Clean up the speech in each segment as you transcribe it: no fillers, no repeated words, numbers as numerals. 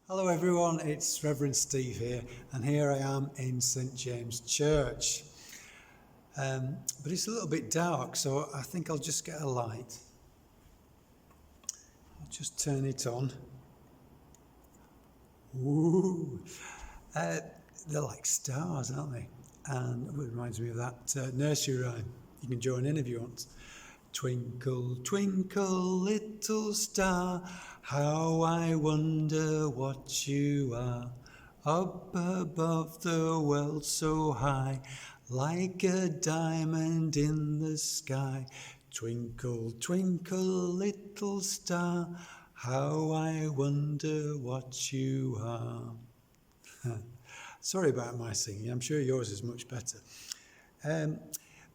Hello everyone, it's Reverend Steve here, and here I am in St James Church. But it's a little bit dark, so I think I'll just get a light. I'll just turn it on. Ooh, they're like stars, aren't they? And it reminds me of that nursery rhyme. You can join in if you want. Twinkle, twinkle, little star, how I wonder what you are. Up above the world so high, like a diamond in the sky. Twinkle, twinkle, little star, how I wonder what you are. Sorry about my singing, I'm sure yours is much better.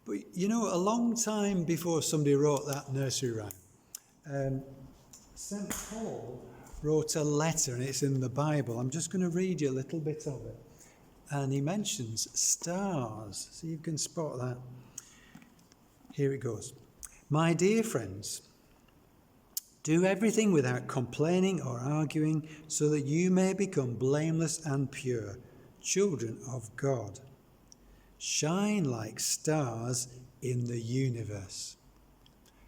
But you know, a long time before somebody wrote that nursery rhyme, St. Paul wrote a letter, and it's in the Bible. I'm just going to read you a little bit of it. And he mentions stars. So you can spot that. Here it goes. My dear friends, do everything without complaining or arguing, so that you may become blameless and pure, children of God. Shine like stars in the universe.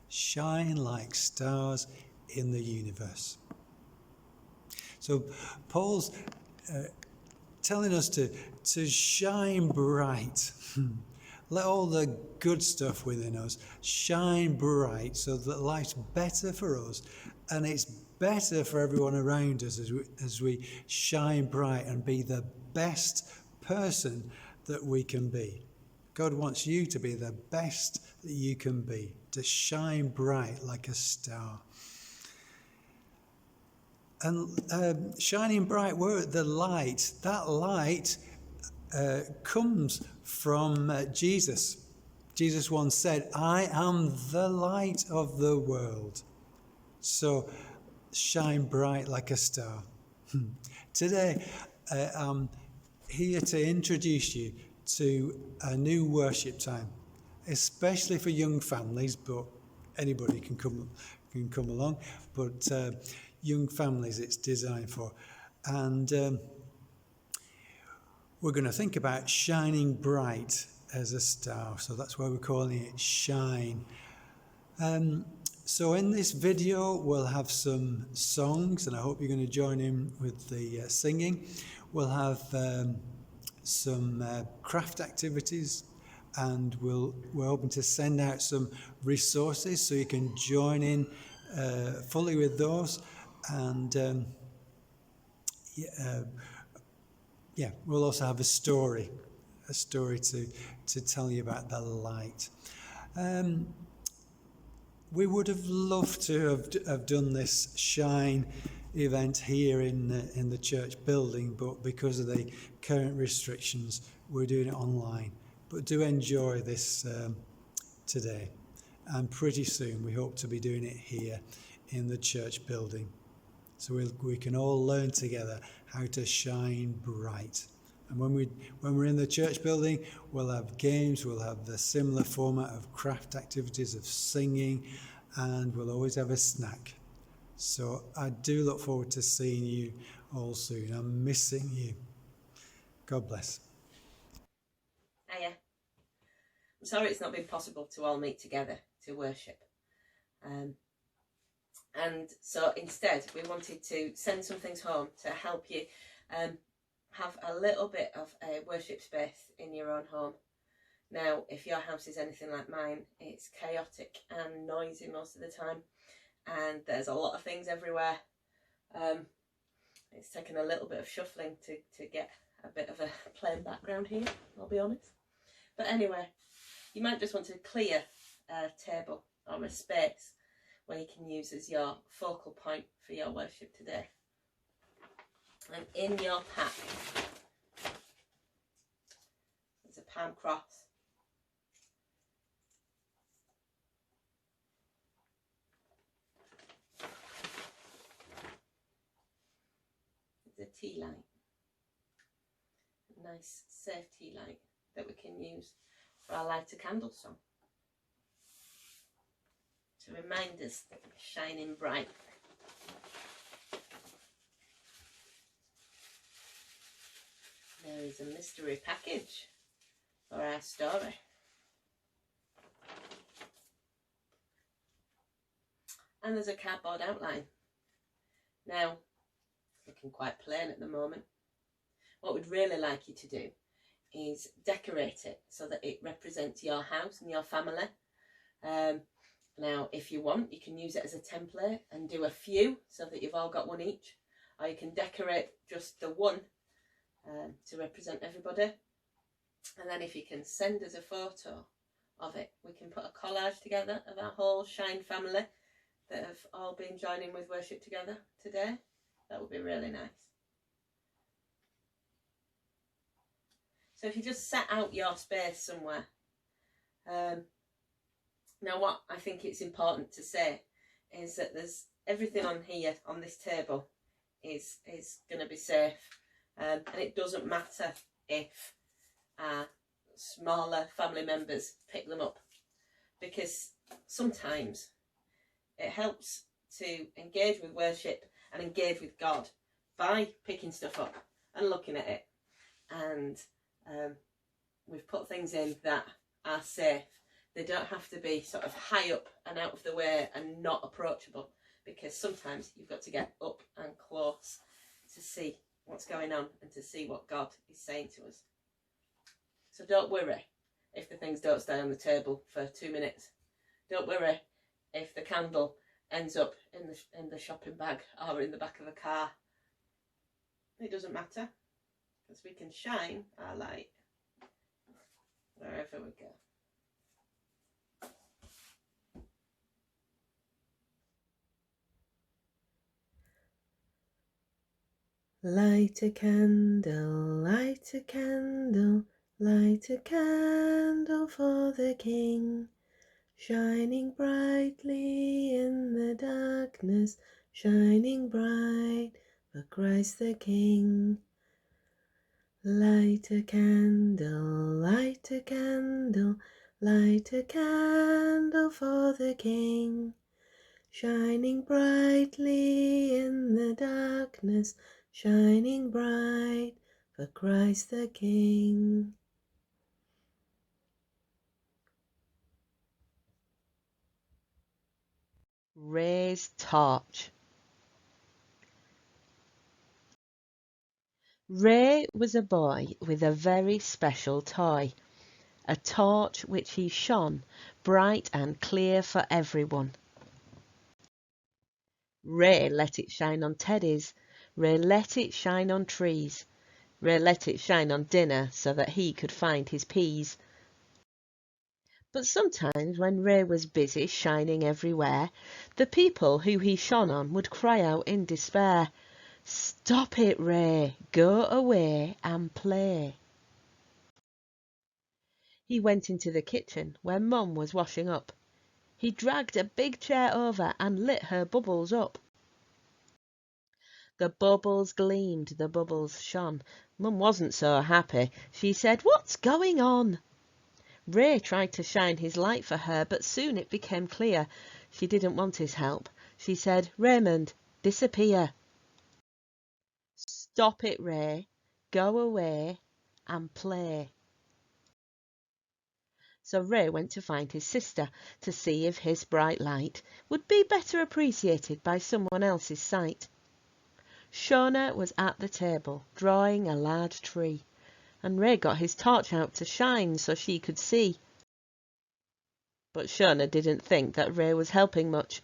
Shine like stars in the universe. So Paul's telling us to shine bright. Let all the good stuff within us shine bright so that life's better for us and it's better for everyone around us as we shine bright and be the best person that we can be. God wants you to be the best that you can be, to shine bright like a star. And shining bright, the light, that light comes from Jesus. Jesus once said, I am the light of the world. So shine bright like a star. Today, I'm here to introduce you to a new worship time, especially for young families, but anybody can come along. But young families it's designed for. And we're going to think about shining bright as a star. So that's why we're calling it Shine. So in this video, we'll have some songs, and I hope you're going to join in with the singing. We'll have some craft activities, and we're hoping to send out some resources so you can join in fully with those. And we'll also have a story to tell you about the light. We would have loved to have done this Shine event here in the church building, but because of the current restrictions, we're doing it online. But do enjoy this today, and pretty soon we hope to be doing it here in the church building, so we can all learn together how to shine bright. And when we're in the church building, we'll have games, we'll have the similar format of craft activities, of singing, and we'll always have a snack. So I do look forward to seeing you all soon. I'm missing you. God bless. Hiya. I'm sorry it's not been possible to all meet together to worship. And so instead we wanted to send some things home to help you have a little bit of a worship space in your own home. Now, if your house is anything like mine, it's chaotic and noisy most of the time, and there's a lot of things everywhere. It's taken a little bit of shuffling to get a bit of a plain background here, I'll be honest. But anyway, you might just want to clear a table or a space where you can use as your focal point for your worship today. And in your pack, there's a palm cross. There's a tea light. A nice, safe tea light that we can use for our Light a Candle song, to remind us that we're shining bright. there is a mystery package for our story. And there's a cardboard outline. Now, it's looking quite plain at the moment. What we'd really like you to do is decorate it so that it represents your house and your family. Now, if you want, you can use it as a template and do a few so that you've all got one each. Or you can decorate just the one to represent everybody. And then if you can send us a photo of it, we can put a collage together of our whole Shine family that have all been joining with worship together today. That would be really nice. So if you just set out your space somewhere. Now what I think it's important to say is that there's everything on here, on this table, is going to be safe. And it doesn't matter if smaller family members pick them up, because sometimes it helps to engage with worship and engage with God by picking stuff up and looking at it. And we've put things in that are safe. They don't have to be sort of high up and out of the way and not approachable, because sometimes you've got to get up and close to see what's going on and to see what God is saying to us. So don't worry if the things don't stay on the table for 2 minutes. Don't worry if the candle ends up in the shopping bag or in the back of a car. It doesn't matter, because we can shine our light wherever we go. Light a candle, light a candle, light a candle for the King, shining brightly in the darkness, shining bright for Christ the King. Light a candle, light a candle, light a candle for the King, shining brightly in the darkness, shining bright for Christ the King. Ray's torch. Ray was a boy with a very special toy, a torch which he shone bright and clear for everyone. Ray let it shine on teddies, Ray let it shine on trees, Ray let it shine on dinner so that he could find his peas. But sometimes when Ray was busy shining everywhere, the people who he shone on would cry out in despair, "Stop it, Ray, go away and play." He went into the kitchen where Mum was washing up. He dragged a big chair over and lit her bubbles up. The bubbles gleamed, the bubbles shone. Mum wasn't so happy. She said, "What's going on?" Ray tried to shine his light for her, but soon it became clear she didn't want his help. She said, "Raymond, disappear." "Stop it, Ray. Go away and play." So Ray went to find his sister to see if his bright light would be better appreciated by someone else's sight. Shona was at the table drawing a large tree, and Ray got his torch out to shine so she could see. But Shona didn't think that Ray was helping much.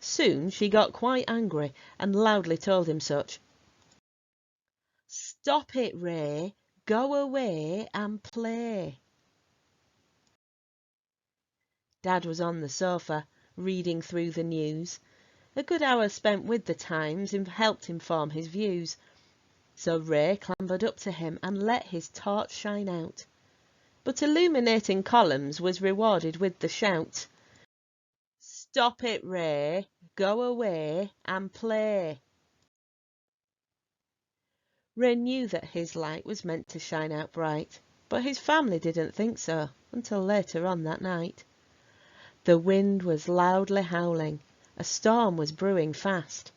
Soon she got quite angry and loudly told him such. "Stop it, Ray. Go away and play." Dad was on the sofa, reading through the news. A good hour spent with the Times helped him form his views. So Ray clambered up to him and let his torch shine out. But illuminating columns was rewarded with the shout, "Stop it, Ray. Go away and play." Ray knew that his light was meant to shine out bright, but his family didn't think so until later on that night. The wind was loudly howling, a storm was brewing fast.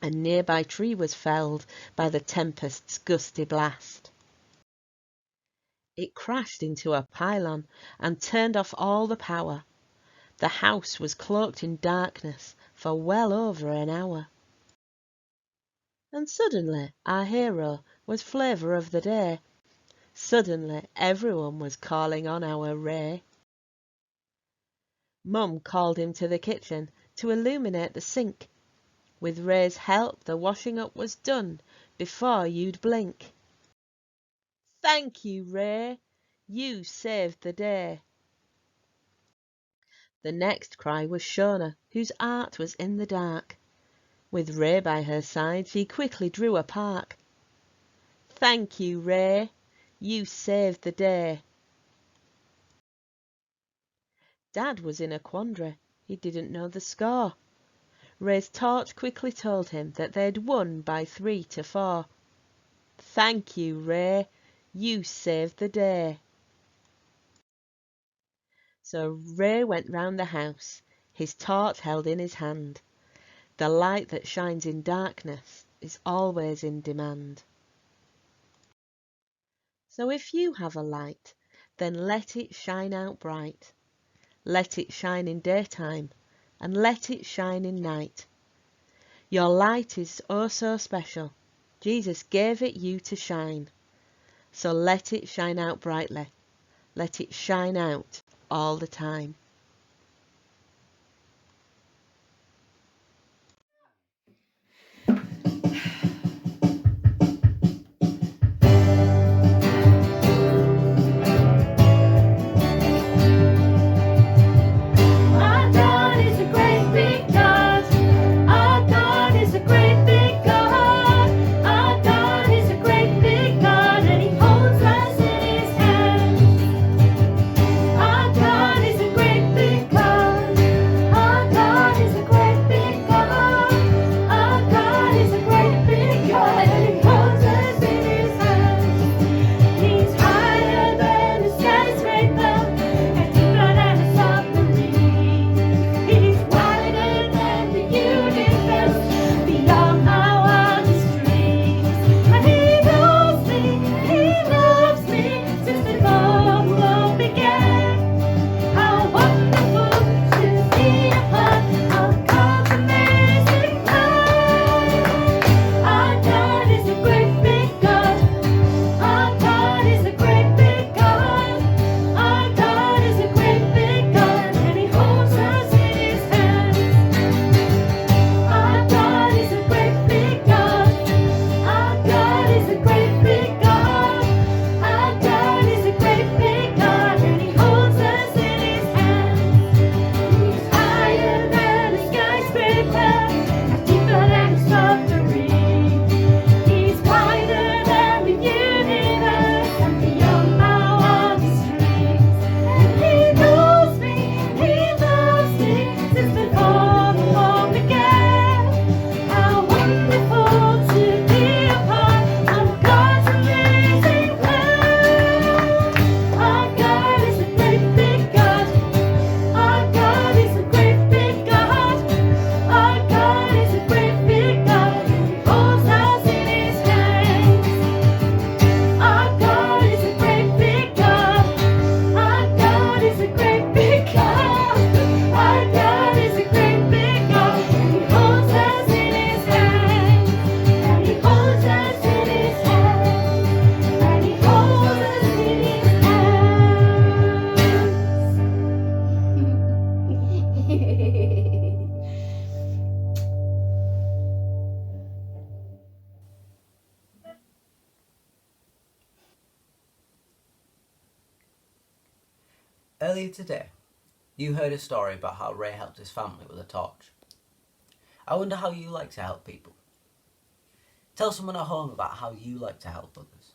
A nearby tree was felled by the tempest's gusty blast. It crashed into a pylon and turned off all the power. The house was cloaked in darkness for well over an hour. And suddenly our hero was flavour of the day. Suddenly everyone was calling on our Ray. Mum called him to the kitchen to illuminate the sink. With Ray's help the washing up was done before you'd blink. Thank you, Ray, you saved the day. The next cry was Shona, whose art was in the dark. With Ray by her side she quickly drew a park. Thank you, Ray, you saved the day. Dad was in a quandary, he didn't know the score. Ray's torch quickly told him that they'd won by 3-4. Thank you, Ray, you saved the day. So Ray went round the house, his torch held in his hand. The light that shines in darkness is always in demand. So if you have a light, then let it shine out bright. Let it shine in daytime, and let it shine in night. Your light is oh so special. Jesus gave it you to shine. So let it shine out brightly. Let it shine out all the time. Our God is a great big God. Our God is a great big God. Our God is a great big God, and He holds us in His hands. Our God is a great big God. Our God is a great big God. Our God is a great big God, and He holds us in His hands. He's higher than the skyscraper, and deeper than the submarine. He's wider than the universe, beyond my wildest dreams. And He knows me, He loves me, since before the world began. How wonderful to be a part of God's amazing plan. Our God is a great big God. Our God is a great big God. Our God is a great big God, and He holds us in His hands. Our God is a great big God. Our God is a great big God. Our God is a great big God, and He holds us in His hands. He's higher than a skyscraper, deeper than a submarine. He's wider than the universe, and beyond my wildest dreams. And He knows me, He loves me, since before the world began. How wonderful to be a part of God's amazing plan. Our God is a great big God. Our God is a great big God. Our God is a great big God, and He holds us in His hands. Our God is a great big God. Our God is a great big God. Our God is a great big God, and He holds us in His hands. And He holds us in His hands. And He holds us in His hands. Earlier today, you heard a story about how Ray helped his family with a torch. I wonder how you like to help people. Tell someone at home about how you like to help others.